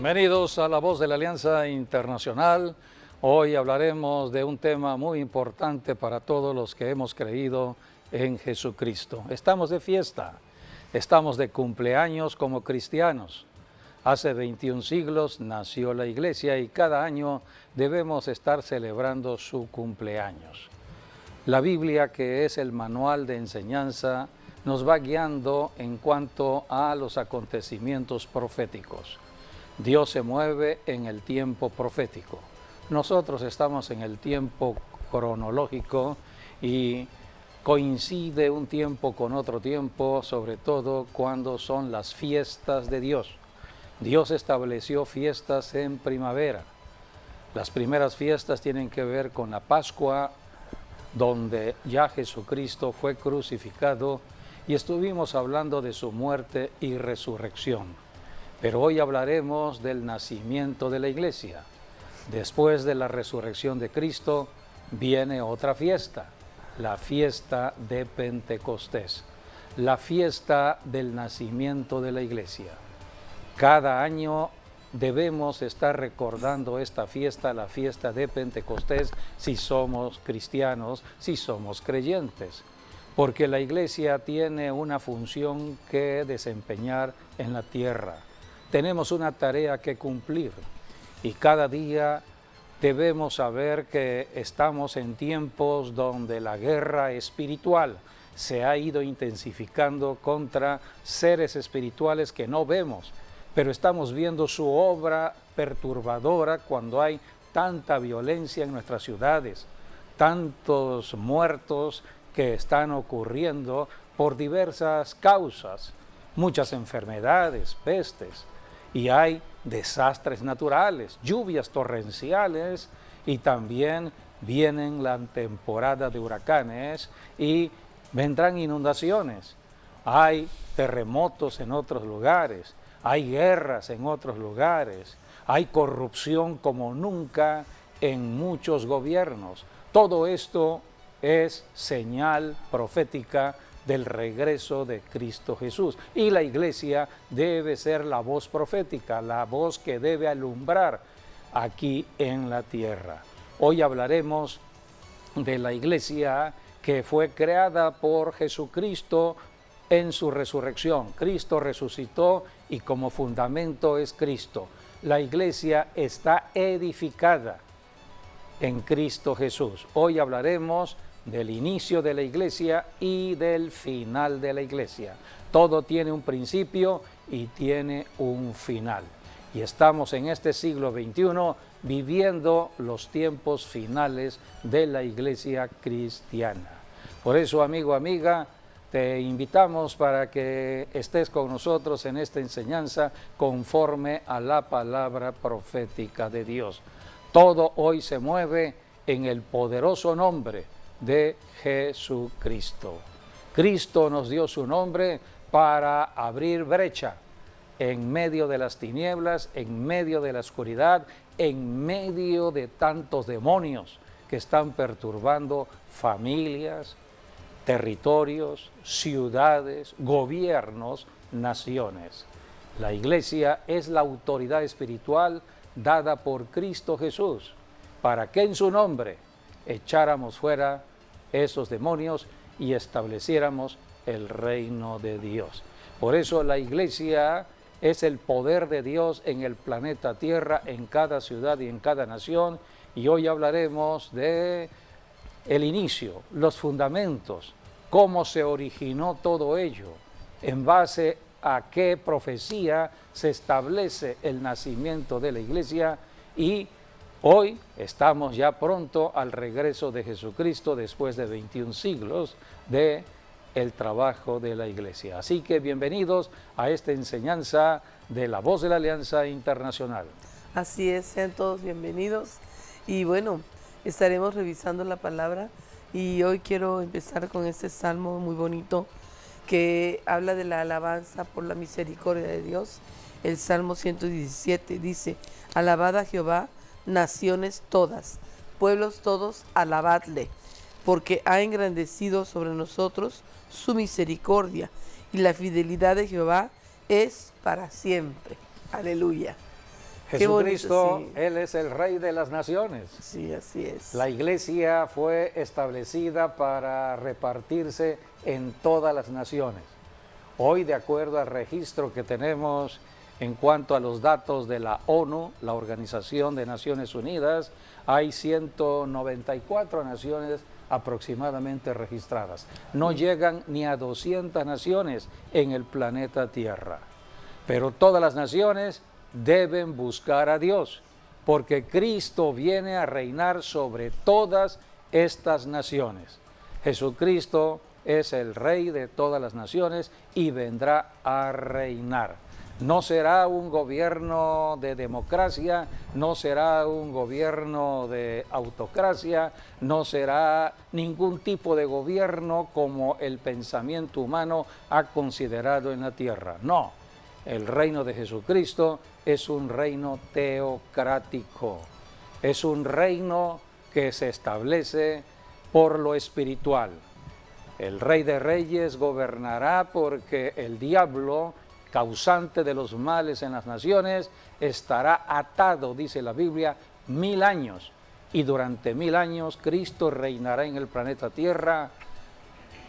Bienvenidos a La Voz de la Alianza Internacional. Hoy hablaremos de un tema muy importante para todos los que hemos creído en Jesucristo. Estamos de fiesta, estamos de cumpleaños como cristianos. Hace 21 siglos nació la Iglesia y cada año debemos estar celebrando su cumpleaños. La Biblia, que es el manual de enseñanza, nos va guiando en cuanto a los acontecimientos proféticos. Dios se mueve en el tiempo profético. Nosotros estamos en el tiempo cronológico y coincide un tiempo con otro tiempo, sobre todo cuando son las fiestas de Dios. Dios estableció fiestas en primavera. Las primeras fiestas tienen que ver con la Pascua, donde ya Jesucristo fue crucificado y estuvimos hablando de su muerte y resurrección. Pero hoy hablaremos del nacimiento de la Iglesia. Después de la resurrección de Cristo viene otra fiesta, la fiesta de Pentecostés, la fiesta del nacimiento de la Iglesia. Cada año debemos estar recordando esta fiesta, la fiesta de Pentecostés, si somos cristianos, si somos creyentes, porque la Iglesia tiene una función que desempeñar en la tierra. Tenemos una tarea que cumplir y cada día debemos saber que estamos en tiempos donde la guerra espiritual se ha ido intensificando contra seres espirituales que no vemos, pero estamos viendo su obra perturbadora cuando hay tanta violencia en nuestras ciudades, tantos muertos que están ocurriendo por diversas causas, muchas enfermedades, pestes. Y hay desastres naturales, lluvias torrenciales y también vienen la temporada de huracanes y vendrán inundaciones. Hay terremotos en otros lugares, hay guerras en otros lugares, hay corrupción como nunca en muchos gobiernos. Todo esto es señal profética del regreso de Cristo Jesús. Y la Iglesia debe ser la voz profética, la voz que debe alumbrar aquí en la tierra. Hoy hablaremos de la Iglesia que fue creada por Jesucristo en su resurrección. Cristo resucitó y como fundamento es Cristo. La Iglesia está edificada en Cristo Jesús. Hoy hablaremos del inicio de la Iglesia y del final de la Iglesia. Todo tiene un principio y tiene un final. Y estamos en este siglo XXI viviendo los tiempos finales de la Iglesia cristiana. Por eso, amigo, amiga, te invitamos para que estés con nosotros en esta enseñanza conforme a la palabra profética de Dios. Todo hoy se mueve en el poderoso nombre de Jesucristo. Cristo nos dio su nombre para abrir brecha en medio de las tinieblas, en medio de la oscuridad, en medio de tantos demonios que están perturbando familias, territorios, ciudades, gobiernos, naciones. La Iglesia es la autoridad espiritual dada por Cristo Jesús para que en su nombre echáramos fuera esos demonios y estableciéramos el reino de Dios. Por eso la Iglesia es el poder de Dios en el planeta Tierra, en cada ciudad y en cada nación. Y hoy hablaremos de el inicio, los fundamentos, cómo se originó todo ello, en base a qué profecía se establece el nacimiento de la Iglesia. Y hoy estamos ya pronto al regreso de Jesucristo después de 21 siglos de el trabajo de la Iglesia. Así que bienvenidos a esta enseñanza de La Voz de la Alianza Internacional. Así es, sean todos bienvenidos. Y bueno, estaremos revisando la palabra y hoy quiero empezar con este salmo muy bonito que habla de la alabanza por la misericordia de Dios. El Salmo 117 dice: alabad a Jehová, naciones todas, pueblos todos, alabadle, porque ha engrandecido sobre nosotros su misericordia, y la fidelidad de Jehová es para siempre. Aleluya. Qué bonito, Jesucristo, sí. Él es el Rey de las naciones. Sí, así es. La iglesia fue establecida para repartirse en todas las naciones. Hoy, de acuerdo al registro que tenemos en cuanto a los datos de la ONU, la Organización de Naciones Unidas, hay 194 naciones aproximadamente registradas. No llegan ni a 200 naciones en el planeta Tierra. Pero todas las naciones deben buscar a Dios, porque Cristo viene a reinar sobre todas estas naciones. Jesucristo es el Rey de todas las naciones y vendrá a reinar. No será un gobierno de democracia, no será un gobierno de autocracia, no será ningún tipo de gobierno como el pensamiento humano ha considerado en la tierra. No, el reino de Jesucristo es un reino teocrático, es un reino que se establece por lo espiritual. El Rey de Reyes gobernará porque el diablo, causante de los males en las naciones, estará atado, dice la Biblia, 1000 años. Y durante 1000 años Cristo reinará en el planeta Tierra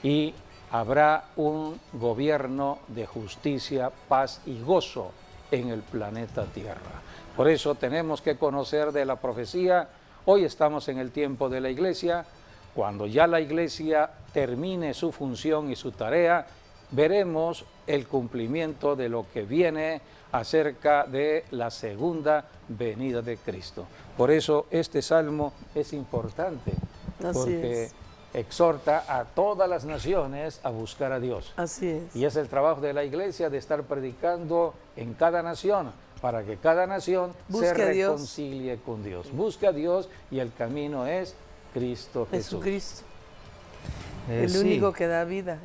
y habrá un gobierno de justicia, paz y gozo en el planeta Tierra. Por eso tenemos que conocer de la profecía. Hoy estamos en el tiempo de la iglesia. Cuando ya la iglesia termine su función y su tarea, veremos el cumplimiento de lo que viene acerca de la segunda venida de Cristo. Por eso este salmo es importante, porque exhorta a todas las naciones a buscar a Dios. Así es. Y es el trabajo de la iglesia de estar predicando en cada nación, para que cada nación se reconcilie con Dios. Busca a Dios y el camino es Cristo Jesús. Jesucristo. El único que da vida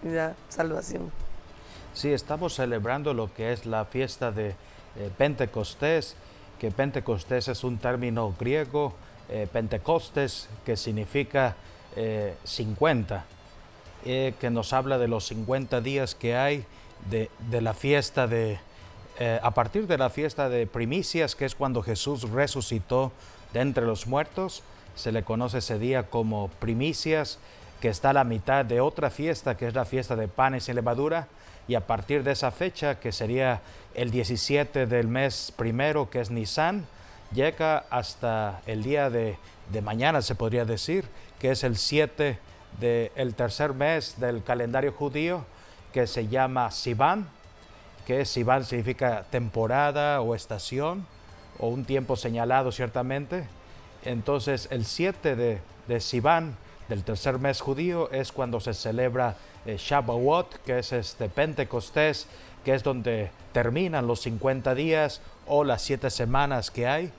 y da salvación. Sí, estamos celebrando lo que es la fiesta de Pentecostés, que Pentecostés es un término griego, Pentecostés, que significa 50, que nos habla de los 50 días que hay de la fiesta a partir de la fiesta de primicias, que es cuando Jesús resucitó de entre los muertos. Se le conoce ese día como primicias, que está a la mitad de otra fiesta, que es la fiesta de panes sin levadura, y a partir de esa fecha, que sería el 17 del mes primero, que es Nisan, llega hasta el día de mañana, se podría decir, que es el 7 del tercer mes del calendario judío, que se llama Sivan, que Sivan significa temporada o estación, o un tiempo señalado ciertamente. Entonces el 7 de Sivan, del tercer mes judío, es cuando se celebra Shavuot, que es Pentecostés, que es donde terminan los 50 días o las 7 semanas que hay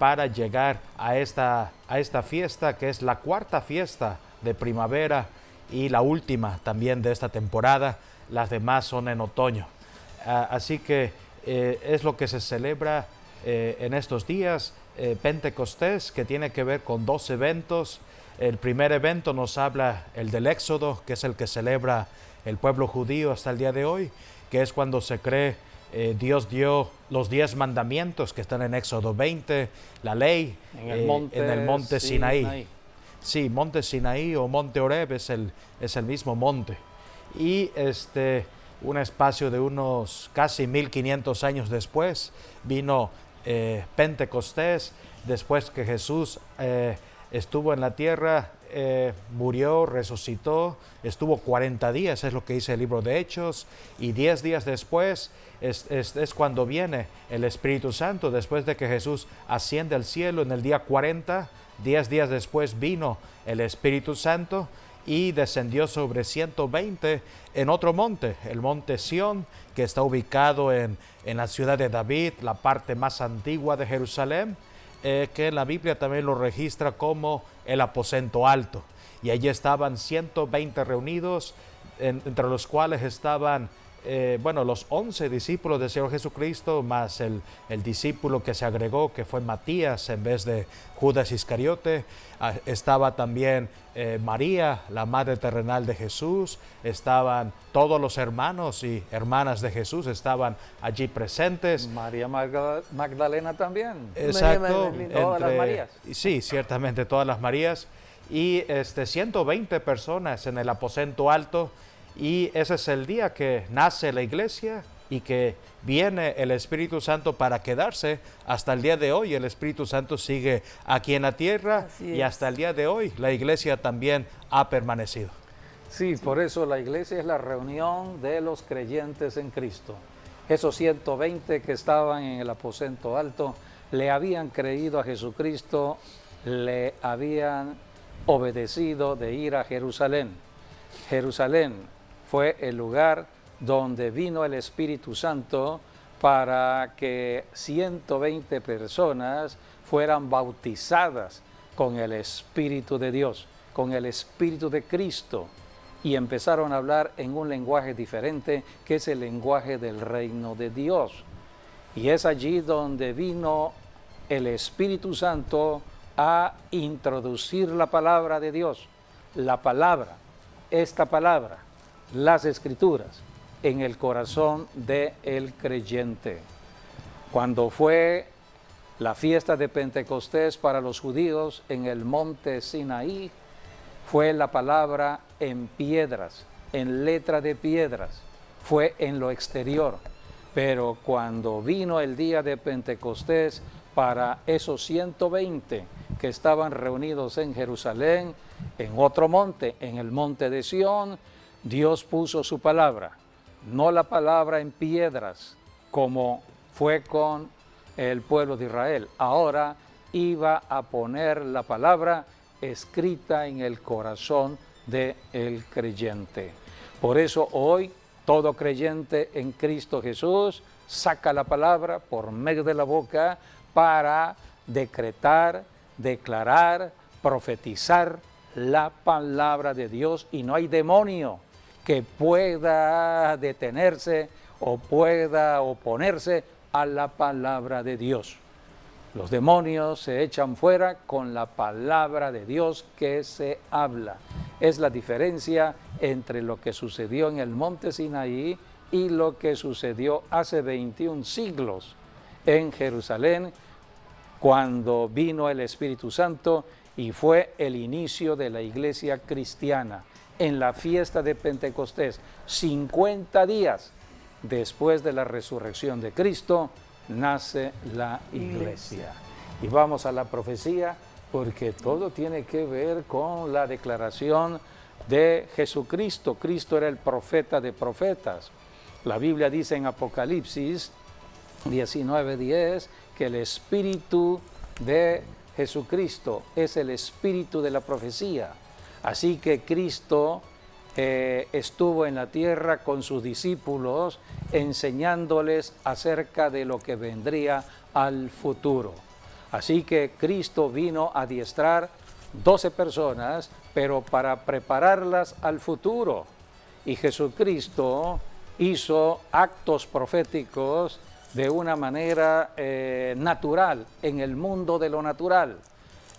para llegar a esta fiesta, que es la cuarta fiesta de primavera y la última también de esta temporada. Las demás son en otoño. Así que es lo que se celebra en estos días, Pentecostés, que tiene que ver con 2 eventos. El primer evento nos habla el del Éxodo, que es el que celebra el pueblo judío hasta el día de hoy, que es cuando se cree Dios dio los 10 mandamientos que están en Éxodo 20, la ley en el monte Sinaí. Sí, monte Sinaí o monte Horeb es el mismo monte. Y un espacio de unos casi 1500 años después vino Pentecostés, después que Jesús estuvo en la tierra, murió, resucitó, estuvo 40 días, es lo que dice el libro de Hechos, y 10 días después es cuando viene el Espíritu Santo, después de que Jesús asciende al cielo en el día 40, 10 días después vino el Espíritu Santo y descendió sobre 120 en otro monte, el monte Sión, que está ubicado en la ciudad de David, la parte más antigua de Jerusalén, que la Biblia también lo registra como el aposento alto. Y allí estaban 120 reunidos, entre los cuales estaban bueno, los 11 discípulos del Señor Jesucristo, más el discípulo que se agregó, que fue Matías en vez de Judas Iscariote. Estaba también María, la madre terrenal de Jesús. Estaban todos los hermanos y hermanas de Jesús, estaban allí presentes. María Magdalena también. Exacto. Magdalena. Todas las Marías. Sí, ciertamente todas las Marías. Y 120 personas en el aposento alto. Y ese es el día que nace la iglesia y que viene el Espíritu Santo para quedarse. Hasta el día de hoy el Espíritu Santo sigue aquí en la tierra y hasta el día de hoy la iglesia también ha permanecido. Sí, por eso la iglesia es la reunión de los creyentes en Cristo. Esos 120 que estaban en el aposento alto le habían creído a Jesucristo, le habían obedecido de ir a Jerusalén. Jerusalén fue el lugar donde vino el Espíritu Santo para que 120 personas fueran bautizadas con el Espíritu de Dios, con el Espíritu de Cristo, y empezaron a hablar en un lenguaje diferente, que es el lenguaje del reino de Dios. Y es allí donde vino el Espíritu Santo a introducir la palabra de Dios, la palabra, esta palabra, las Escrituras, en el corazón del creyente. Cuando fue la fiesta de Pentecostés para los judíos en el monte Sinaí, fue la palabra en piedras, en letra de piedras, fue en lo exterior. Pero cuando vino el día de Pentecostés para esos 120 que estaban reunidos en Jerusalén, en otro monte, en el monte de Sión, Dios puso su palabra, no la palabra en piedras, como fue con el pueblo de Israel. Ahora iba a poner la palabra escrita en el corazón del creyente. Por eso hoy todo creyente en Cristo Jesús saca la palabra por medio de la boca para decretar, declarar, profetizar la palabra de Dios, y no hay demonio que pueda detenerse o pueda oponerse a la palabra de Dios. Los demonios se echan fuera con la palabra de Dios que se habla. Es la diferencia entre lo que sucedió en el monte Sinaí y lo que sucedió hace 21 siglos en Jerusalén, cuando vino el Espíritu Santo y fue el inicio de la iglesia cristiana. En la fiesta de Pentecostés, 50 días después de la resurrección de Cristo, nace la iglesia. Y vamos a la profecía, porque todo tiene que ver con la declaración de Jesucristo. Cristo era el profeta de profetas. La Biblia dice en Apocalipsis 19:10 que el espíritu de Jesucristo es el espíritu de la profecía. Así que Cristo estuvo en la tierra con sus discípulos enseñándoles acerca de lo que vendría al futuro. Así que Cristo vino a adiestrar 12 personas, pero para prepararlas al futuro. Y Jesucristo hizo actos proféticos de una manera natural, en el mundo de lo natural,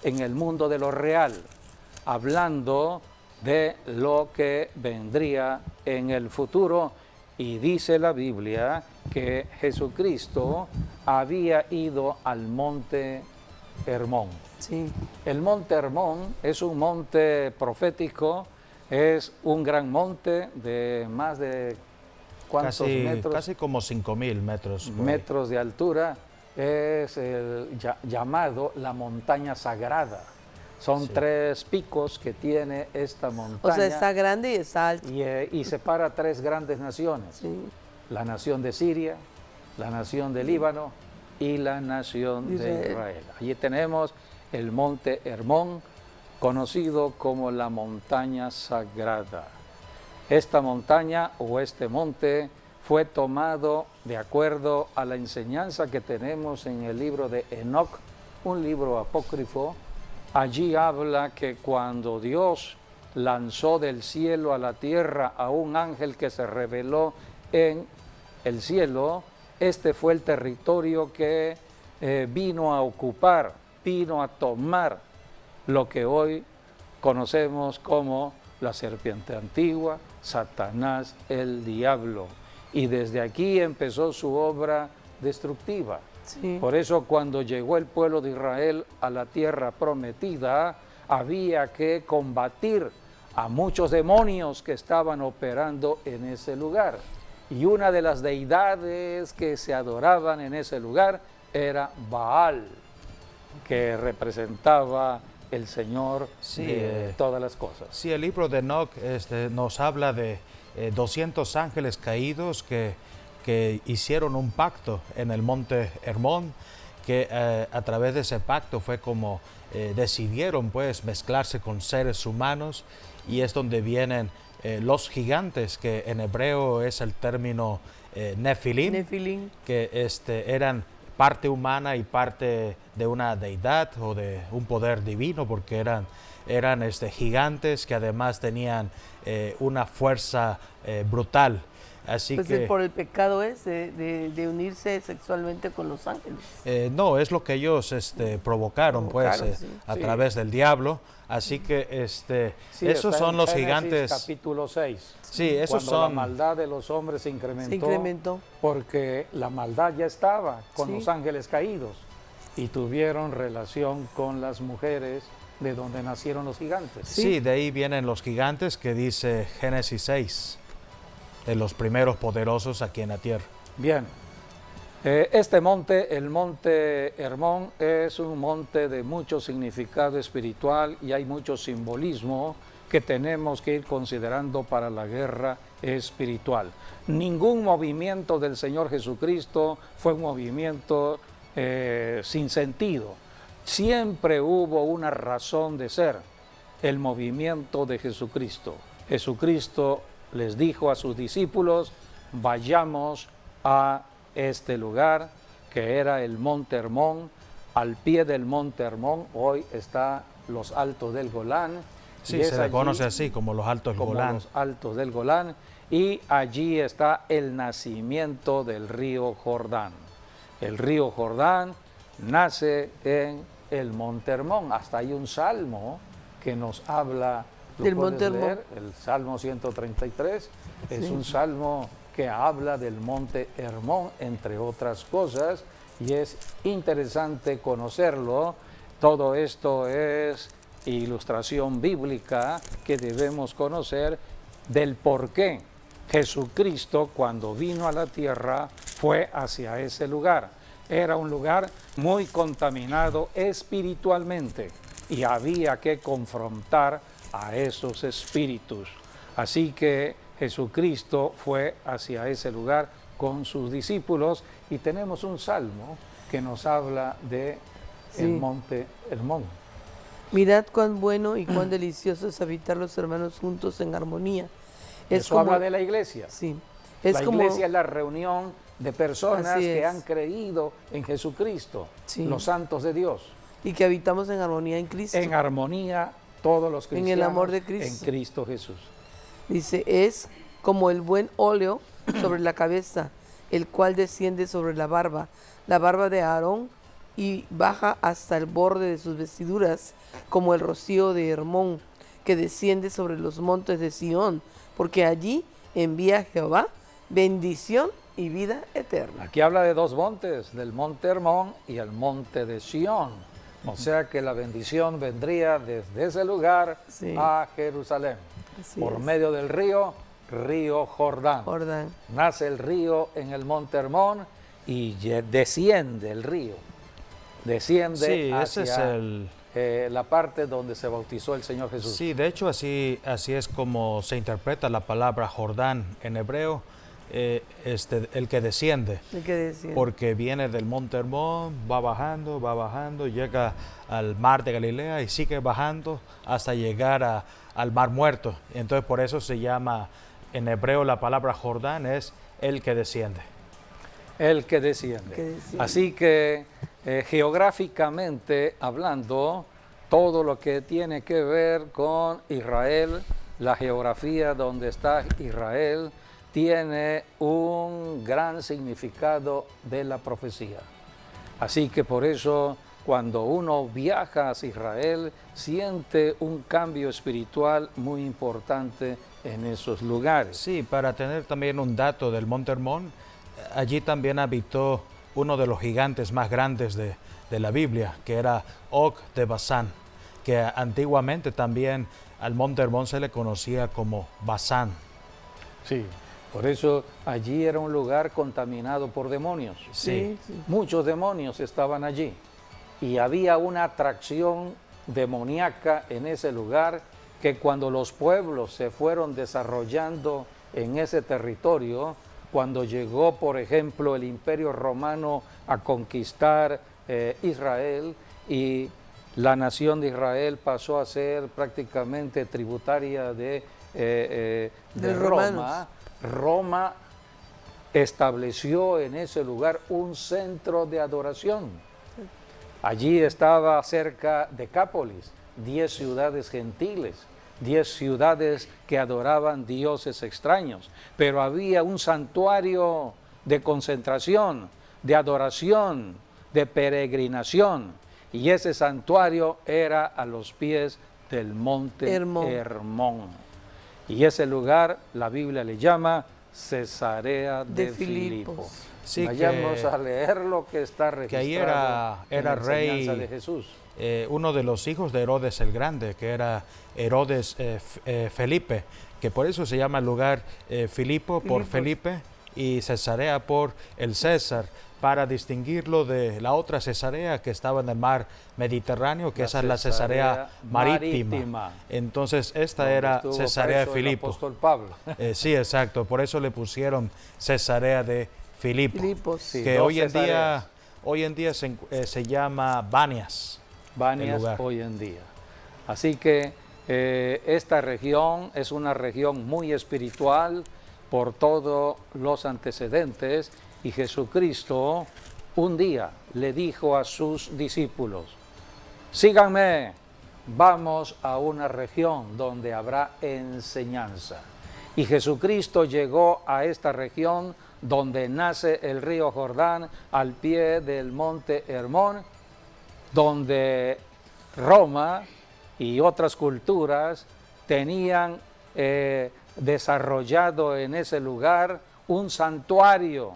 en el mundo de lo real, hablando de lo que vendría en el futuro. Y dice la Biblia que Jesucristo había ido al monte Hermón. Sí. El monte Hermón es un monte profético, es un gran monte de más de ¿cuántos metros? Casi como 5.000 metros. Metros de altura. Es el llamado la montaña sagrada. Son 3 picos que tiene esta montaña. O sea, está grande y está alto. Y separa 3 grandes naciones. Sí. La nación de Siria, la nación de Líbano y la nación de Israel. Allí tenemos el monte Hermón, conocido como la montaña sagrada. Esta montaña o este monte fue tomado de acuerdo a la enseñanza que tenemos en el libro de Enoc, un libro apócrifo. Allí habla que cuando Dios lanzó del cielo a la tierra a un ángel que se reveló en el cielo. Este fue el territorio que vino a ocupar, vino a tomar lo que hoy conocemos como la serpiente antigua, Satanás, el diablo. Y desde aquí empezó su obra destructiva. Sí. Por eso cuando llegó el pueblo de Israel a la tierra prometida, había que combatir a muchos demonios que estaban operando en ese lugar. Y una de las deidades que se adoraban en ese lugar era Baal, que representaba el Señor de todas las cosas. Sí, el libro de Enoc nos habla de 200 ángeles caídos que hicieron un pacto en el monte Hermón, que a través de ese pacto fue como decidieron pues mezclarse con seres humanos, y es donde vienen los gigantes, que en hebreo es el término Nefilim, que eran parte humana y parte de una deidad o de un poder divino, porque eran gigantes que además tenían una fuerza brutal. Así pues que por el pecado de unirse sexualmente con los ángeles. no, es lo que ellos provocaron pues sí. a través del diablo. Así que Sí, esos está son en los Génesis, gigantes. capítulo 6. Sí, esos cuando son. la maldad de los hombres se incrementó. porque la maldad ya estaba con Sí. los ángeles caídos y tuvieron relación con las mujeres de donde nacieron los gigantes. Sí, de ahí vienen los gigantes que dice Génesis 6, de los primeros poderosos aquí en la tierra. Bien, este monte, el monte Hermón, es un monte de mucho significado espiritual y hay mucho simbolismo que tenemos que ir considerando para la guerra espiritual. Ningún movimiento del Señor Jesucristo fue un movimiento sin sentido. Siempre hubo una razón de ser, el movimiento de Jesucristo. Jesucristo les dijo a sus discípulos, vayamos a este lugar que era el monte Hermón. Al pie del monte Hermón hoy está los Altos del Golán. Sí, se le conoce así como los Altos del Golán. Los Altos del Golán, y allí está el nacimiento del río Jordán. El río Jordán nace en el monte Hermón. Hasta hay un salmo que nos habla del monte Hermón. El Salmo 133 es un salmo que habla del monte Hermón, entre otras cosas, y es interesante conocerlo. Todo esto es ilustración bíblica que debemos conocer del por qué Jesucristo, cuando vino a la tierra, fue hacia ese lugar. Era un lugar muy contaminado espiritualmente y había que confrontar a esos espíritus. Así que Jesucristo fue hacia ese lugar con sus discípulos, y tenemos un salmo que nos habla de el monte Hermón. Mirad cuán bueno y cuán delicioso es habitar los hermanos juntos en armonía. Eso habla de la iglesia. Sí. La iglesia es la reunión de personas que han creído en Jesucristo, los santos de Dios. Y que habitamos en armonía en Cristo. En armonía todos los cristianos. En el amor de Cristo. En Cristo Jesús. Dice, es como el buen óleo sobre la cabeza, el cual desciende sobre la barba de Aarón, y baja hasta el borde de sus vestiduras, como el rocío de Hermón, que desciende sobre los montes de Sión, porque allí envía Jehová bendición y vida eterna. Aquí habla de dos montes, del monte Hermón y el monte de Sión. O sea que la bendición vendría desde ese lugar a Jerusalén, por medio del río Jordán. Nace el río en el monte Hermón y desciende el río. Desciende hacia la parte donde se bautizó el Señor Jesús. Sí, de hecho así es como se interpreta la palabra Jordán en hebreo, el que desciende. Porque viene del monte Hermón, va bajando, llega al mar de Galilea y sigue bajando hasta llegar al mar muerto. Entonces por eso se llama en hebreo la palabra Jordán es el que desciende. El que desciende. Así que geográficamente hablando, todo lo que tiene que ver con Israel, la geografía donde está Israel, tiene un gran significado de la profecía. Así que por eso cuando uno viaja hacia Israel, siente un cambio espiritual muy importante en esos lugares. Sí, para tener también un dato del Monte Hermón, allí también habitó uno de los gigantes más grandes de la Biblia, que era Og de Basán, que antiguamente también al Monte Hermón se le conocía como Basán. Sí, por eso allí era un lugar contaminado por demonios. Sí. Muchos demonios estaban allí y había una atracción demoníaca en ese lugar que cuando los pueblos se fueron desarrollando en ese territorio, cuando llegó, por ejemplo, el Imperio Romano a conquistar Israel y la nación de Israel pasó a ser prácticamente tributaria de Roma. Roma estableció en ese lugar un centro de adoración. Allí estaba cerca de Decápolis, 10 ciudades gentiles, 10 ciudades que adoraban dioses extraños, pero había un santuario de concentración, de adoración, de peregrinación, y ese santuario era a los pies del monte Hermón. Y ese lugar la Biblia le llama Cesarea de Filipo. Sí, vayamos a leer lo que está registrado que ahí era en la rey enseñanza de Jesús. Uno de los hijos de Herodes el Grande, que era Herodes Felipe, que por eso se llama el lugar Filipo por Felipe y Cesarea por el César, para distinguirlo de la otra Cesarea que estaba en el mar Mediterráneo, que esa es la Cesarea marítima. Entonces esta era Cesarea de Filipo. El apóstol Pablo. Sí, exacto, por eso le pusieron Cesarea de Filipo, sí. que hoy en día se llama Banias. Banias hoy en día. Así que esta región es una región muy espiritual por todos los antecedentes, y Jesucristo un día le dijo a sus discípulos: síganme, vamos a una región donde habrá enseñanza. Y Jesucristo llegó a esta región donde nace el río Jordán, al pie del monte Hermón, donde Roma y otras culturas tenían desarrollado en ese lugar un santuario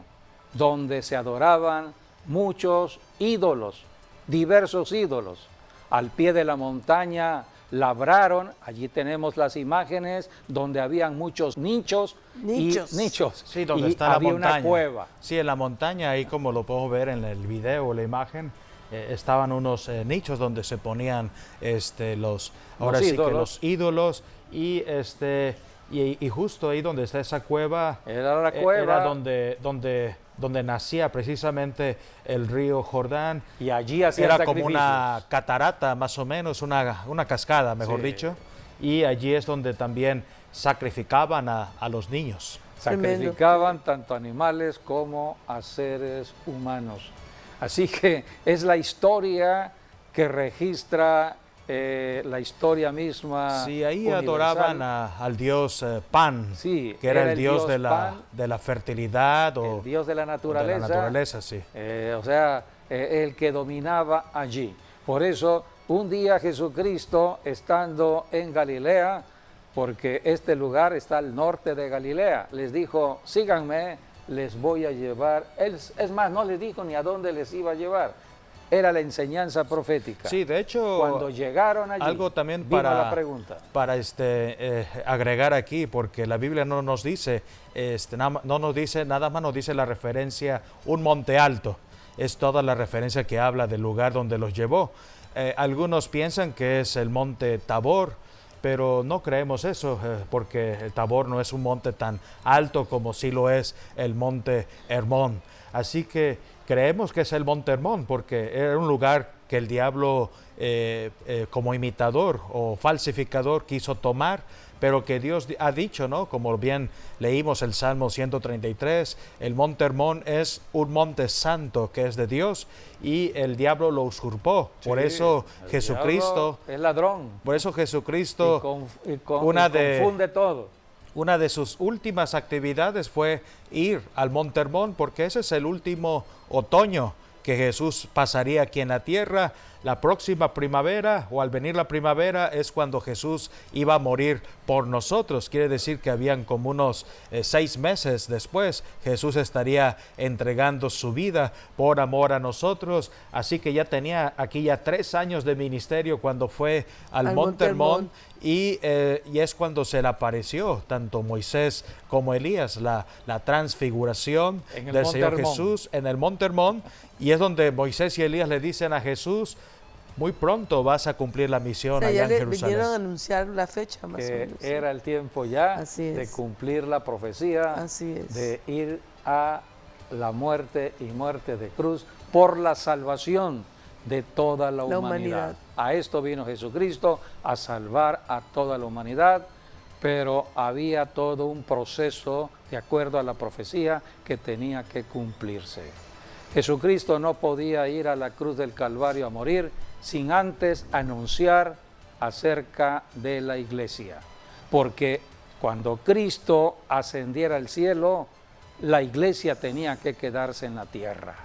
donde se adoraban muchos ídolos, diversos ídolos. Al pie de la montaña labraron, allí tenemos las imágenes donde habían muchos nichos. Sí, donde está había la montaña. Una cueva. Sí, en la montaña, ahí como lo podemos ver en el video o la imagen, estaban unos nichos donde se ponían los ídolos y justo ahí donde está esa cueva era la cueva, era donde nacía precisamente el río Jordán, y allí hacían era como una catarata más o menos, una cascada mejor dicho, y allí es donde también sacrificaban a los niños. Sacrificaban tanto animales como a seres humanos. Así que es la historia que registra la historia misma. Sí, ahí universal. Adoraban al dios Pan, sí, que era el dios de la fertilidad, o el dios de la naturaleza. De la naturaleza, sí. O sea, el que dominaba allí. Por eso, un día Jesucristo, estando en Galilea, porque este lugar está al norte de Galilea, les dijo: síganme, les voy a llevar. Es más, no les dijo ni a dónde les iba a llevar. Era la enseñanza profética. Sí, de hecho, cuando llegaron allí, algo también la pregunta. Para agregar aquí, porque la Biblia no nos dice, nada más nos dice la referencia, un monte alto. Es toda la referencia que habla del lugar donde los llevó. Algunos piensan que es el monte Tabor, pero no creemos eso, porque el Tabor no es un monte tan alto como sí lo es el monte Hermón. Así que creemos que es el monte Hermón, porque era un lugar que el diablo como imitador o falsificador quiso tomar, pero que Dios ha dicho, ¿no? Como bien leímos el Salmo 133, el monte Hermón es un monte santo que es de Dios, y el diablo lo usurpó. Sí, por eso Jesucristo es ladrón. Por eso Jesucristo confunde todo. una de sus últimas actividades fue ir al Monte Hermón, porque ese es el último otoño que Jesús pasaría aquí en la tierra. La próxima primavera, o al venir la primavera, es cuando Jesús iba a morir por nosotros. Quiere decir que habían como unos 6 meses después, Jesús estaría entregando su vida por amor a nosotros. Así que ya tenía aquí ya 3 años de ministerio cuando fue al Monte Hermón. Y es cuando se le apareció tanto Moisés como Elías, la transfiguración del Señor Jesús en el Monte Hermón. Y es donde Moisés y Elías le dicen a Jesús: muy pronto vas a cumplir la misión allá en Jerusalén. Vinieron a anunciar la fecha más o menos. Era el tiempo ya de cumplir la profecía, de ir a la muerte y muerte de cruz por la salvación de toda la humanidad. A esto vino Jesucristo, a salvar a toda la humanidad, pero había todo un proceso de acuerdo a la profecía que tenía que cumplirse. Jesucristo no podía ir a la cruz del Calvario a morir sin antes anunciar acerca de la iglesia, porque cuando Cristo ascendiera al cielo, la iglesia tenía que quedarse en la tierra.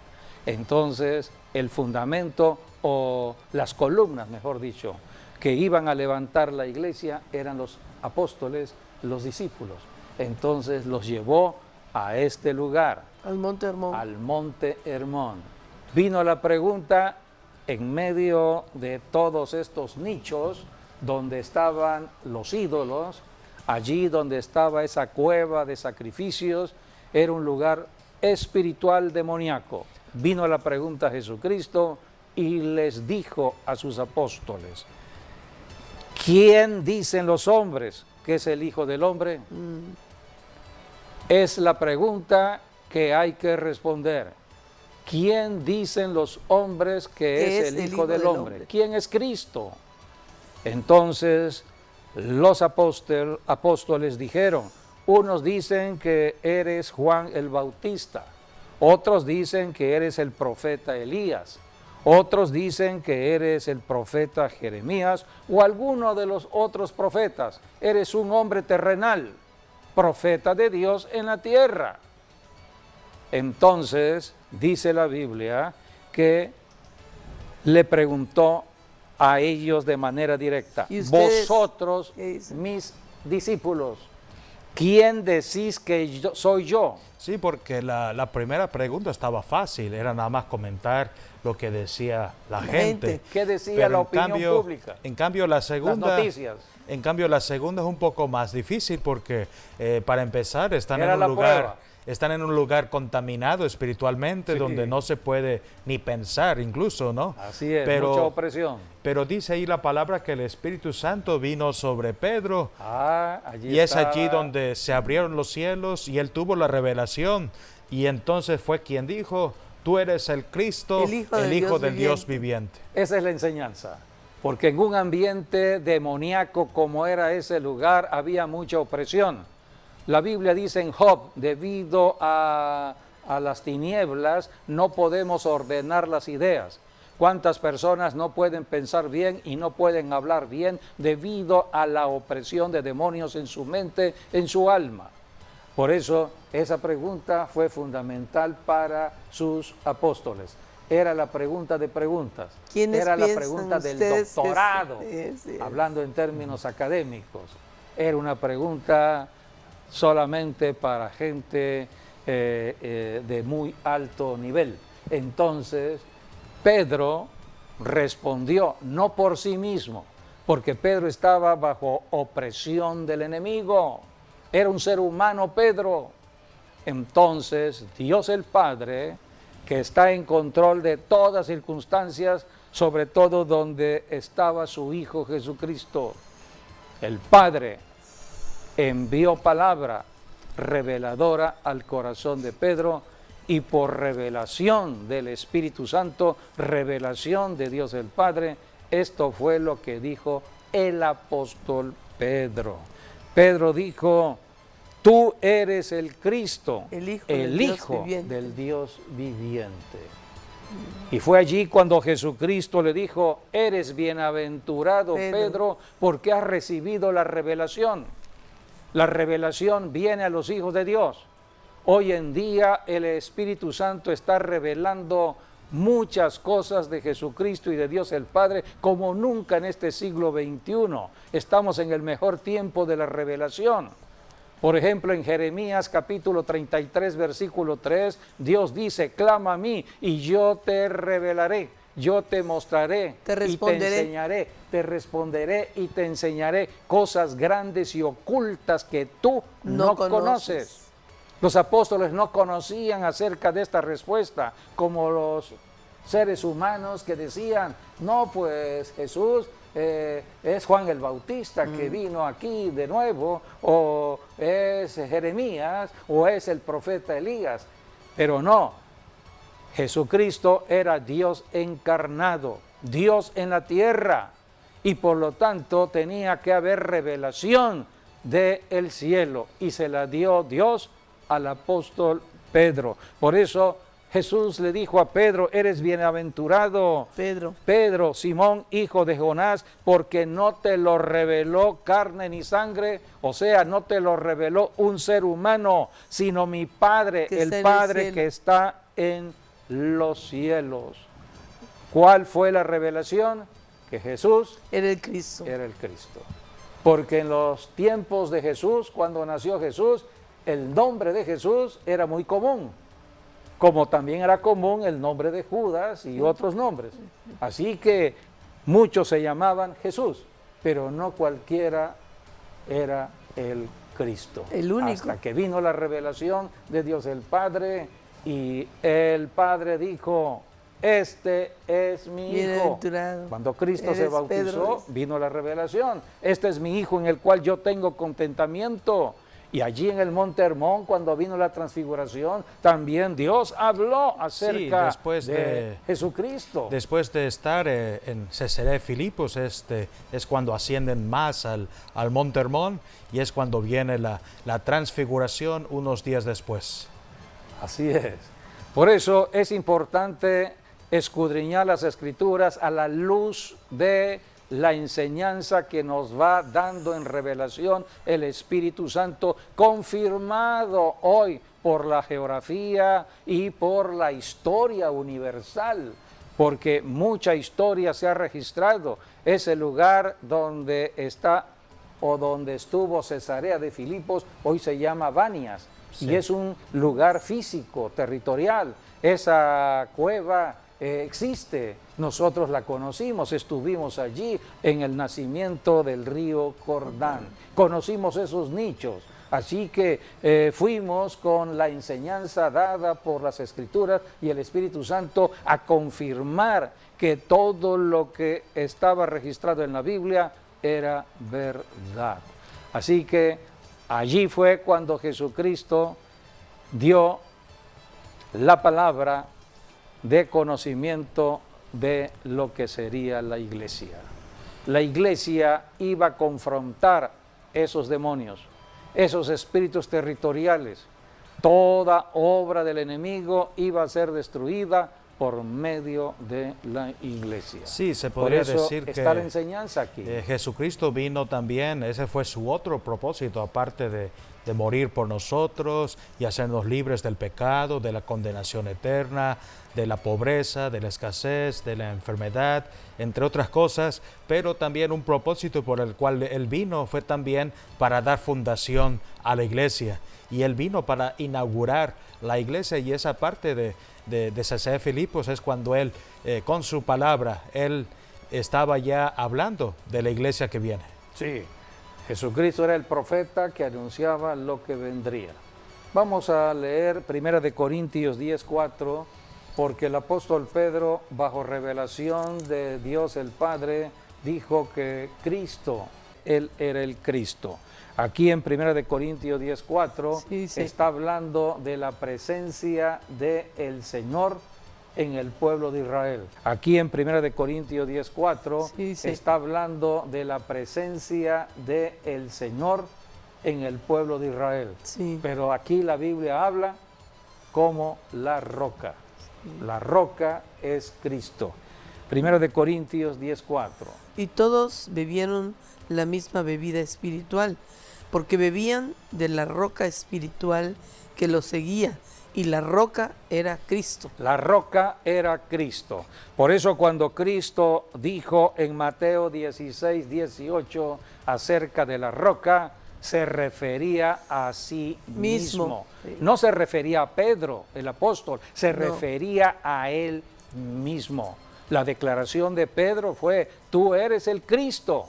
Entonces, el fundamento, o las columnas, mejor dicho, que iban a levantar la iglesia eran los apóstoles, los discípulos. Entonces los llevó a este lugar, al Monte Hermón. Al Monte Hermón. Vino la pregunta en medio de todos estos nichos donde estaban los ídolos, allí donde estaba esa cueva de sacrificios, era un lugar espiritual demoníaco. Vino la pregunta a Jesucristo y les dijo a sus apóstoles: ¿quién dicen los hombres que es el Hijo del Hombre? Es la pregunta que hay que responder. ¿Quién dicen los hombres que es el Hijo del Hombre? ¿Quién es Cristo? Entonces los apóstoles dijeron: unos dicen que eres Juan el Bautista, otros dicen que eres el profeta Elías, otros dicen que eres el profeta Jeremías o alguno de los otros profetas. Eres un hombre terrenal, profeta de Dios en la tierra. Entonces dice la Biblia que le preguntó a ellos de manera directa: vosotros, mis discípulos, ¿quién decís que soy yo? Sí, porque la primera pregunta estaba fácil, era nada más comentar lo que decía la gente. ¿Qué decía la opinión pública? En cambio, la segunda, las noticias. En cambio, la segunda es un poco más difícil porque, para empezar, están en un lugar contaminado espiritualmente, donde no se puede ni pensar incluso, ¿no? Así es, mucha opresión. Pero dice ahí la palabra que el Espíritu Santo vino sobre Pedro, y es allí donde se abrieron los cielos y él tuvo la revelación, y entonces fue quien dijo: tú eres el Cristo, el Hijo del Dios viviente. Esa es la enseñanza, porque en un ambiente demoníaco como era ese lugar había mucha opresión. La Biblia dice en Job: debido a las tinieblas no podemos ordenar las ideas. ¿Cuántas personas no pueden pensar bien y no pueden hablar bien debido a la opresión de demonios en su mente, en su alma? Por eso esa pregunta fue fundamental para sus apóstoles. Era la pregunta de preguntas. Era la pregunta del doctorado, hablando en términos académicos. Era una pregunta solamente para gente de muy alto nivel. Entonces Pedro respondió no por sí mismo, porque Pedro estaba bajo opresión del enemigo. Era un ser humano Pedro. Entonces Dios el Padre, que está en control de todas circunstancias, sobre todo donde estaba su Hijo Jesucristo, el Padre envió palabra reveladora al corazón de Pedro, y por revelación del Espíritu Santo, revelación de Dios el Padre, esto fue lo que dijo el apóstol Pedro. Pedro dijo: tú eres el Cristo, el Hijo del Dios viviente. Y fue allí cuando Jesucristo le dijo: eres bienaventurado, Pedro, porque has recibido la revelación. La revelación viene a los hijos de Dios. Hoy en día el Espíritu Santo está revelando muchas cosas de Jesucristo y de Dios el Padre como nunca en este siglo XXI. Estamos en el mejor tiempo de la revelación. Por ejemplo, en Jeremías capítulo 33, versículo 3, Dios dice, clama a mí y yo te revelaré, yo te mostraré y te enseñaré, te responderé y te enseñaré cosas grandes y ocultas que tú no conoces. Los apóstoles no conocían acerca de esta respuesta, como los seres humanos que decían, no, pues Jesús es Juan el Bautista que vino aquí de nuevo, o es Jeremías, o es el profeta Elías. Pero no, Jesucristo era Dios encarnado, Dios en la tierra, y por lo tanto tenía que haber revelación del cielo, y se la dio Dios al apóstol Pedro. Por eso Jesús le dijo a Pedro, eres bienaventurado, Pedro, Simón, hijo de Jonás, porque no te lo reveló carne ni sangre, o sea, no te lo reveló un ser humano, sino mi Padre, el Padre que está en los cielos. ¿Cuál fue la revelación? Que Jesús era el Cristo. Era el Cristo. Porque en los tiempos de Jesús, cuando nació Jesús, el nombre de Jesús era muy común, como también era común el nombre de Judas y otros nombres. Así que muchos se llamaban Jesús, pero no cualquiera era el Cristo. El único. Hasta que vino la revelación de Dios el Padre y el Padre dijo, este es mi hijo. Cuando Cristo se bautizó, vino la revelación. Este es mi hijo en el cual yo tengo contentamiento. Y allí en el Monte Hermón, cuando vino la transfiguración, también Dios habló acerca de Jesucristo. Después de estar en Cesarea de Filipos, es cuando ascienden más al Monte Hermón, y es cuando viene la transfiguración unos días después. Así es. Por eso es importante escudriñar las Escrituras a la luz de la enseñanza que nos va dando en revelación el Espíritu Santo, confirmado hoy por la geografía y por la historia universal, porque mucha historia se ha registrado. Ese lugar donde está o donde estuvo Cesarea de Filipos hoy se llama Banias, y es un lugar físico, territorial. Esa cueva existe, nosotros la conocimos, estuvimos allí en el nacimiento del río Jordán, conocimos esos nichos, así que fuimos con la enseñanza dada por las Escrituras y el Espíritu Santo a confirmar que todo lo que estaba registrado en la Biblia era verdad. Así que allí fue cuando Jesucristo dio la palabra de conocimiento de lo que sería la iglesia. La iglesia iba a confrontar esos demonios, esos espíritus territoriales. Toda obra del enemigo iba a ser destruida por medio de la iglesia. Sí, se podría decir que está la enseñanza aquí. Jesucristo vino también, ese fue su otro propósito, aparte de morir por nosotros y hacernos libres del pecado, de la condenación eterna, de la pobreza, de la escasez, de la enfermedad, entre otras cosas, pero también un propósito por el cual Él vino fue también para dar fundación a la iglesia. Y Él vino para inaugurar la iglesia, y esa parte de Cesarea de Filipos es cuando Él, con su palabra, Él estaba ya hablando de la iglesia que viene. Sí, Jesucristo era el profeta que anunciaba lo que vendría. Vamos a leer 1 Corintios 10:4, porque el apóstol Pedro, bajo revelación de Dios el Padre, dijo que Cristo, Él era el Cristo. Aquí en 1 Corintios 10:4 está hablando de la presencia del Señor en el pueblo de Israel. Aquí en 1 Corintios 10:4 está hablando de la presencia del Señor en el pueblo de Israel. Pero aquí la Biblia habla como la roca. La roca es Cristo. 1 Corintios 10:4. Y todos bebieron la misma bebida espiritual, porque bebían de la roca espiritual que los seguía, y la roca era Cristo. La roca era Cristo. Por eso cuando Cristo dijo en Mateo 16, 18 acerca de la roca, se refería a sí mismo. Sí. No se refería a Pedro, el apóstol, se No. refería a él mismo. La declaración de Pedro fue: tú eres el Cristo.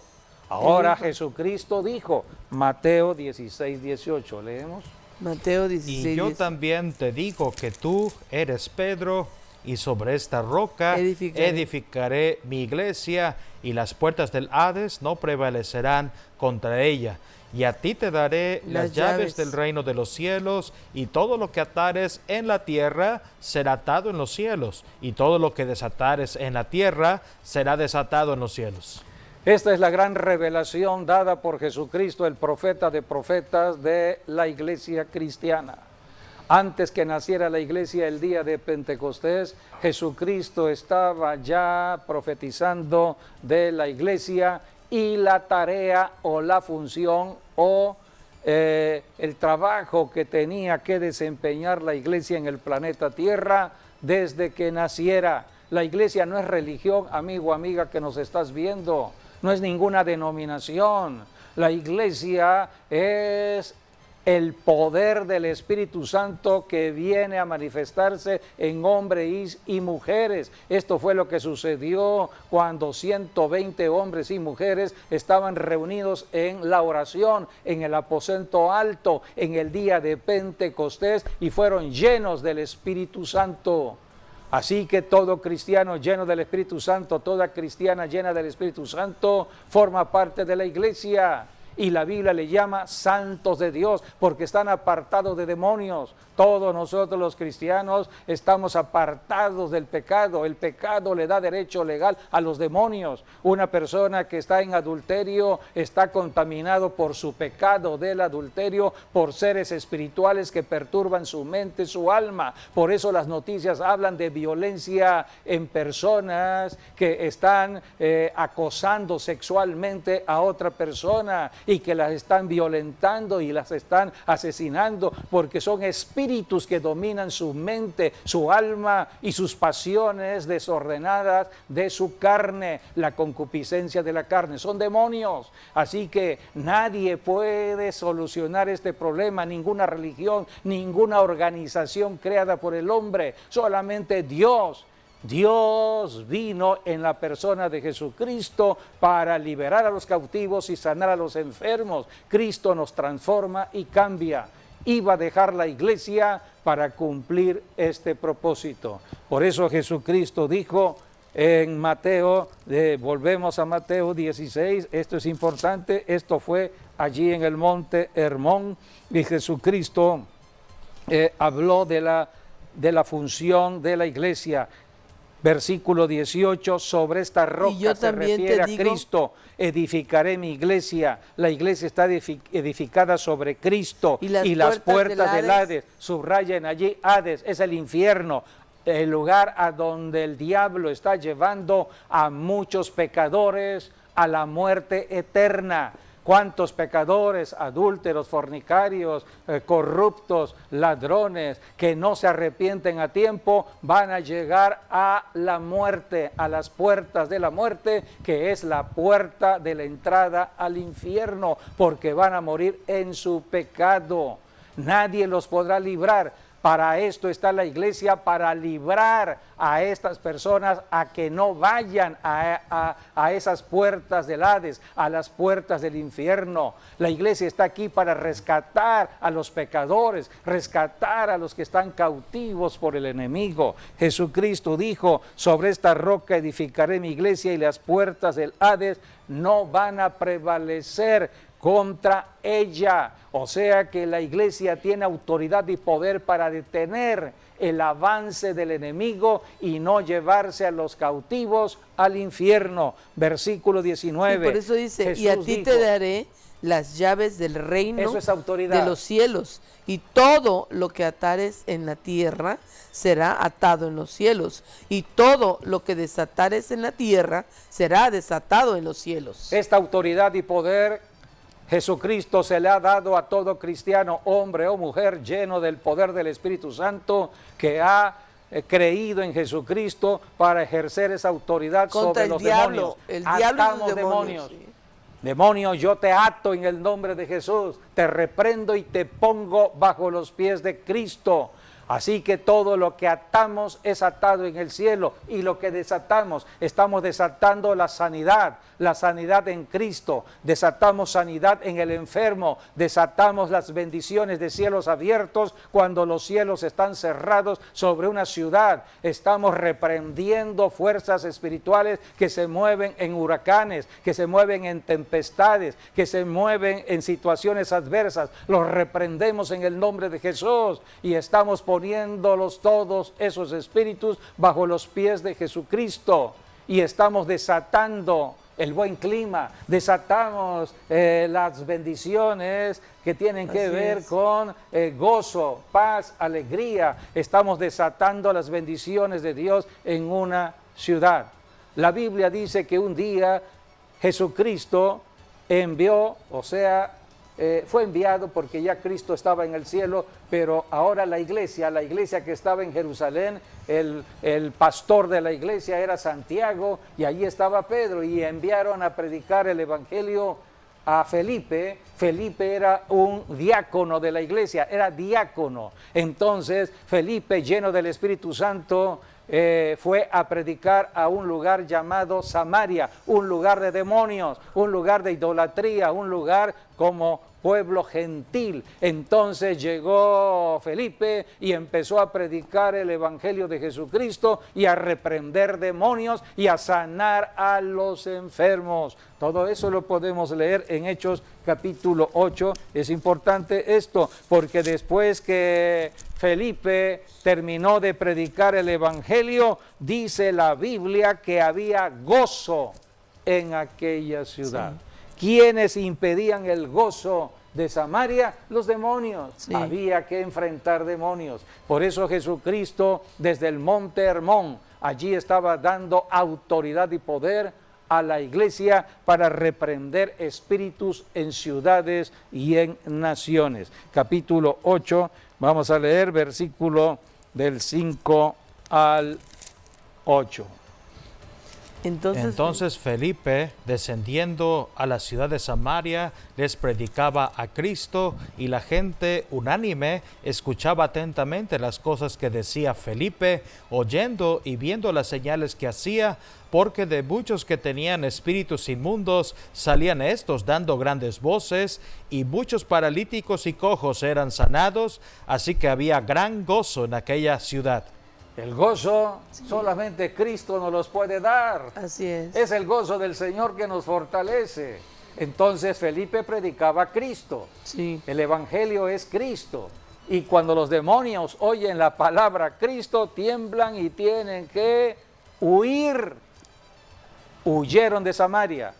Ahora Jesucristo dijo, Mateo 16, 18, leemos. Mateo 16, Y yo 10. también te digo que tú eres Pedro, y sobre esta roca edificaré mi iglesia, y las puertas del Hades no prevalecerán contra ella. Y a ti te daré las llaves del reino de los cielos, y todo lo que atares en la tierra será atado en los cielos, y todo lo que desatares en la tierra será desatado en los cielos. Esta es la gran revelación dada por Jesucristo, el profeta de profetas de la iglesia cristiana. Antes que naciera la iglesia el día de Pentecostés, Jesucristo estaba ya profetizando de la iglesia y la tarea o la función o el trabajo que tenía que desempeñar la iglesia en el planeta Tierra desde que naciera. La iglesia no es religión, amigo, amiga, que nos estás viendo. No es ninguna denominación. La iglesia es el poder del Espíritu Santo que viene a manifestarse en hombres y mujeres. Esto fue lo que sucedió cuando 120 hombres y mujeres estaban reunidos en la oración, en el aposento alto, en el día de Pentecostés, y fueron llenos del Espíritu Santo. Así que todo cristiano lleno del Espíritu Santo, toda cristiana llena del Espíritu Santo, forma parte de la iglesia. Y la Biblia le llama santos de Dios, porque están apartados de demonios. Todos nosotros los cristianos estamos apartados del pecado. El pecado le da derecho legal a los demonios. Una persona que está en adulterio está contaminado por su pecado del adulterio, por seres espirituales que perturban su mente, su alma. Por eso las noticias hablan de violencia en personas que están acosando sexualmente a otra persona, y que las están violentando y las están asesinando, porque son espíritus que dominan su mente, su alma y sus pasiones desordenadas de su carne, la concupiscencia de la carne. Son demonios. Así que nadie puede solucionar este problema, ninguna religión, ninguna organización creada por el hombre, solamente Dios. Dios vino en la persona de Jesucristo para liberar a los cautivos y sanar a los enfermos. Cristo nos transforma y cambia. Iba a dejar la iglesia para cumplir este propósito. Por eso Jesucristo dijo en Mateo, volvemos a Mateo 16, esto es importante, esto fue allí en el monte Hermón, y Jesucristo habló de la función de la iglesia. Versículo 18, sobre esta roca se refiere a Cristo, edificaré mi iglesia. La iglesia está edificada sobre Cristo, y las puertas del Hades, subrayen allí, Hades es el infierno, el lugar a donde el diablo está llevando a muchos pecadores a la muerte eterna. ¿Cuántos pecadores, adúlteros, fornicarios, corruptos, ladrones, que no se arrepienten a tiempo, van a llegar a la muerte, a las puertas de la muerte, que es la puerta de la entrada al infierno, porque van a morir en su pecado? Nadie los podrá librar. Para esto está la iglesia, para librar a estas personas a que no vayan a esas puertas del Hades, a las puertas del infierno. La iglesia está aquí para rescatar a los pecadores, rescatar a los que están cautivos por el enemigo. Jesucristo dijo, sobre esta roca edificaré mi iglesia, y las puertas del Hades no van a prevalecer contra ella. O sea que la iglesia tiene autoridad y poder para detener el avance del enemigo y no llevarse a los cautivos al infierno. Versículo 19. Y por eso dice, Jesús y a ti dijo, te daré las llaves del reino eso es autoridad, de los cielos, y todo lo que atares en la tierra será atado en los cielos, y todo lo que desatares en la tierra será desatado en los cielos. Esta autoridad y poder Jesucristo se le ha dado a todo cristiano, hombre o mujer, lleno del poder del Espíritu Santo, que ha creído en Jesucristo para ejercer esa autoridad Contra sobre el los diablo, demonios. el diablo y sus Atamos demonios. sí. Demonio, yo te ato en el nombre de Jesús, te reprendo y te pongo bajo los pies de Cristo. Así que todo lo que atamos es atado en el cielo, y lo que desatamos, estamos desatando la sanidad en Cristo, desatamos sanidad en el enfermo, desatamos las bendiciones de cielos abiertos cuando los cielos están cerrados sobre una ciudad. Estamos reprendiendo fuerzas espirituales que se mueven en huracanes, que se mueven en tempestades, que se mueven en situaciones adversas. Los reprendemos en el nombre de Jesús y estamos poniéndolos todos esos espíritus bajo los pies de Jesucristo, y estamos desatando el buen clima, desatamos las bendiciones que tienen que ver con gozo, paz, alegría. Estamos desatando las bendiciones de Dios en una ciudad. La Biblia dice que un día Jesucristo envió, o sea, fue enviado porque ya Cristo estaba en el cielo, pero ahora la iglesia que estaba en Jerusalén, el pastor de la iglesia era Santiago, y allí estaba Pedro, y enviaron a predicar el evangelio a Felipe. Felipe era un diácono de la iglesia, era diácono. Entonces Felipe, lleno del Espíritu Santo, fue a predicar a un lugar llamado Samaria, un lugar de demonios, un lugar de idolatría, un lugar como pueblo gentil. Entonces llegó Felipe y empezó a predicar el evangelio de Jesucristo y a reprender demonios y a sanar a los enfermos. Todo eso lo podemos leer en Hechos capítulo 8. Es importante esto, porque después que Felipe terminó de predicar el evangelio, dice la Biblia que había gozo en aquella ciudad. Sí. ¿Quiénes impedían el gozo de Samaria? Los demonios. Sí. Había que enfrentar demonios. Por eso Jesucristo, desde el monte Hermón, allí estaba dando autoridad y poder a la iglesia para reprender espíritus en ciudades y en naciones. Capítulo 8, vamos a leer versículo del 5 al 8. Entonces Felipe, descendiendo a la ciudad de Samaria, les predicaba a Cristo, y la gente unánime escuchaba atentamente las cosas que decía Felipe, oyendo y viendo las señales que hacía, porque de muchos que tenían espíritus inmundos salían estos dando grandes voces, y muchos paralíticos y cojos eran sanados, así que había gran gozo en aquella ciudad. El gozo solamente Cristo nos los puede dar. Así es. Es el gozo del Señor que nos fortalece. Entonces Felipe predicaba a Cristo. Sí. El evangelio es Cristo. Y cuando los demonios oyen la palabra Cristo, tiemblan y tienen que huir. Huyeron de Samaria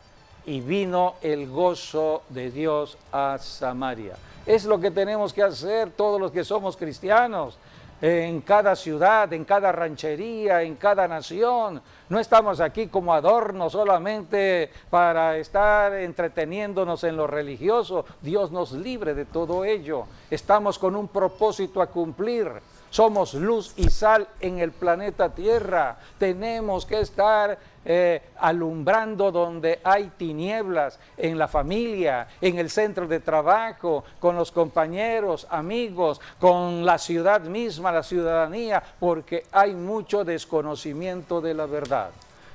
y vino el gozo de Dios a Samaria. Es lo que tenemos que hacer todos los que somos cristianos. En cada ciudad, en cada ranchería, en cada nación. No estamos aquí como adorno solamente para estar entreteniéndonos en lo religioso. Dios nos libre de todo ello. Estamos con un propósito a cumplir. Somos luz y sal en el planeta Tierra. Tenemos que estar alumbrando donde hay tinieblas, en la familia, en el centro de trabajo, con los compañeros, amigos, con la ciudad misma, la ciudadanía, porque hay mucho desconocimiento de la verdad.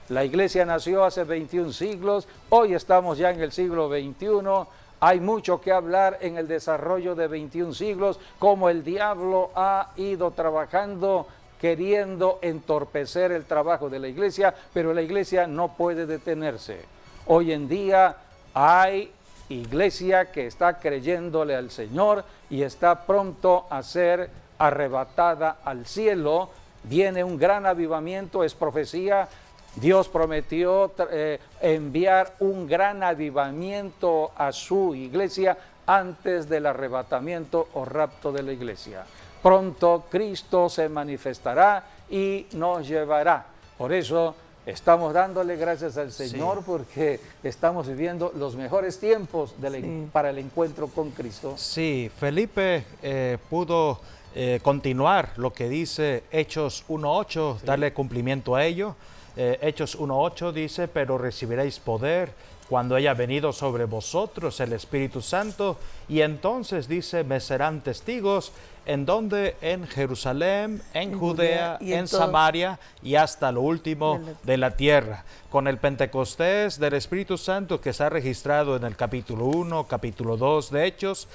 La iglesia nació hace 21 siglos, hoy estamos ya en el siglo XXI. Hay mucho que hablar en el desarrollo de 21 siglos, cómo el diablo ha ido trabajando, queriendo entorpecer el trabajo de la iglesia, pero la iglesia no puede detenerse. Hoy en día hay iglesia que está creyéndole al Señor y está pronto a ser arrebatada al cielo. Viene un gran avivamiento, es profecía. Dios prometió enviar un gran avivamiento a su iglesia antes del arrebatamiento o rapto de la iglesia. Pronto Cristo se manifestará y nos llevará. Por eso estamos dándole gracias al Sí. Señor porque estamos viviendo los mejores tiempos Sí. para el encuentro con Cristo. Sí, Felipe pudo continuar lo que dice Hechos 1.8, darle cumplimiento a ello. Hechos 1.8 dice, pero recibiréis poder cuando haya venido sobre vosotros el Espíritu Santo, y entonces dice, me serán testigos, ¿en donde? En Jerusalén, en Judea, y en todo Samaria y hasta lo último de la- de la tierra. Con el Pentecostés del Espíritu Santo que está registrado en el capítulo 1, capítulo 2 de Hechos,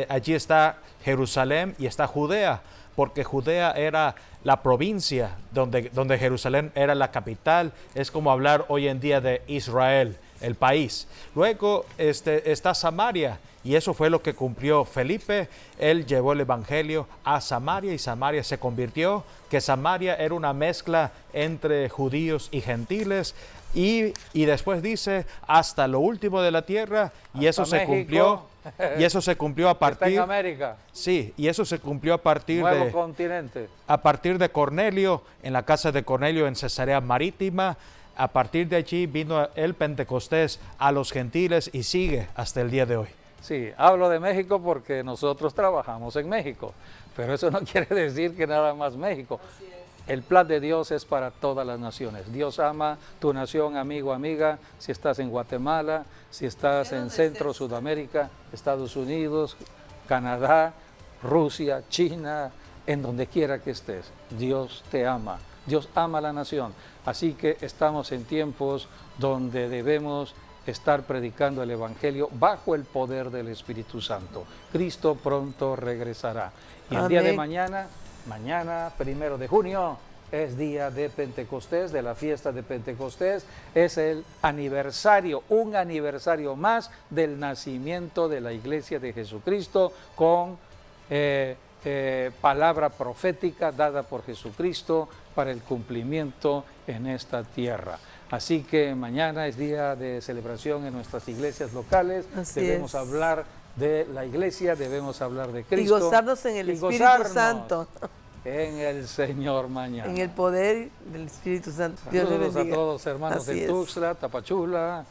allí está Jerusalén y está Judea, porque Judea era la provincia donde Jerusalén era la capital. Es como hablar hoy en día de Israel, el país. Luego está Samaria, y eso fue lo que cumplió Felipe. Él llevó el evangelio a Samaria y Samaria se convirtió, que Samaria era una mezcla entre judíos y gentiles. Y después dice hasta lo último de la tierra, y Hasta eso se México. cumplió. Y eso se cumplió a Está en partir, América, sí, y eso se cumplió nuevo continente. a partir de Cornelio, en la casa de Cornelio en Cesarea Marítima. A partir de allí vino el Pentecostés a los gentiles y sigue hasta el día de hoy. Sí, hablo de México porque nosotros trabajamos en México, pero eso no quiere decir que nada más México. El plan de Dios es para todas las naciones. Dios ama tu nación, amigo, amiga, si estás en Guatemala, si estás en Centro, Sudamérica, Estados Unidos, Canadá, Rusia, China, en donde quiera que estés. Dios te ama, Dios ama a la nación. Así que estamos en tiempos donde debemos estar predicando el Evangelio bajo el poder del Espíritu Santo. Cristo pronto regresará. Y el día de Amén. mañana, 1 de junio, es día de Pentecostés, de la fiesta de Pentecostés. Es el aniversario, un aniversario más del nacimiento de la Iglesia de Jesucristo con palabra profética dada por Jesucristo para el cumplimiento en esta tierra. Así que mañana es día de celebración en nuestras iglesias locales. Así Debemos es. hablar de la iglesia, debemos hablar de Y Cristo. gozarnos en el y Espíritu gozarnos Santo, en el Señor mañana. en el poder del Espíritu Santo. Dios le Saludos a bendiga. todos hermanos Así de es. Tuxtla, Tapachula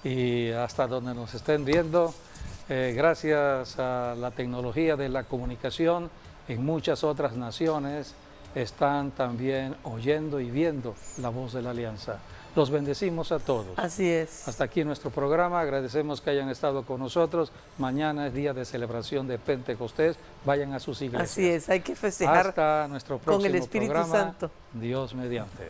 y hasta donde nos estén viendo. Gracias a la tecnología de la comunicación, en muchas otras naciones están también oyendo y viendo la voz de la alianza. Los bendecimos a todos. Así es. Hasta aquí nuestro programa. Agradecemos que hayan estado con nosotros. Mañana es día de celebración de Pentecostés. Vayan a sus iglesias. Así es, hay que festejar Hasta nuestro próximo con el Espíritu programa. Santo. Dios mediante.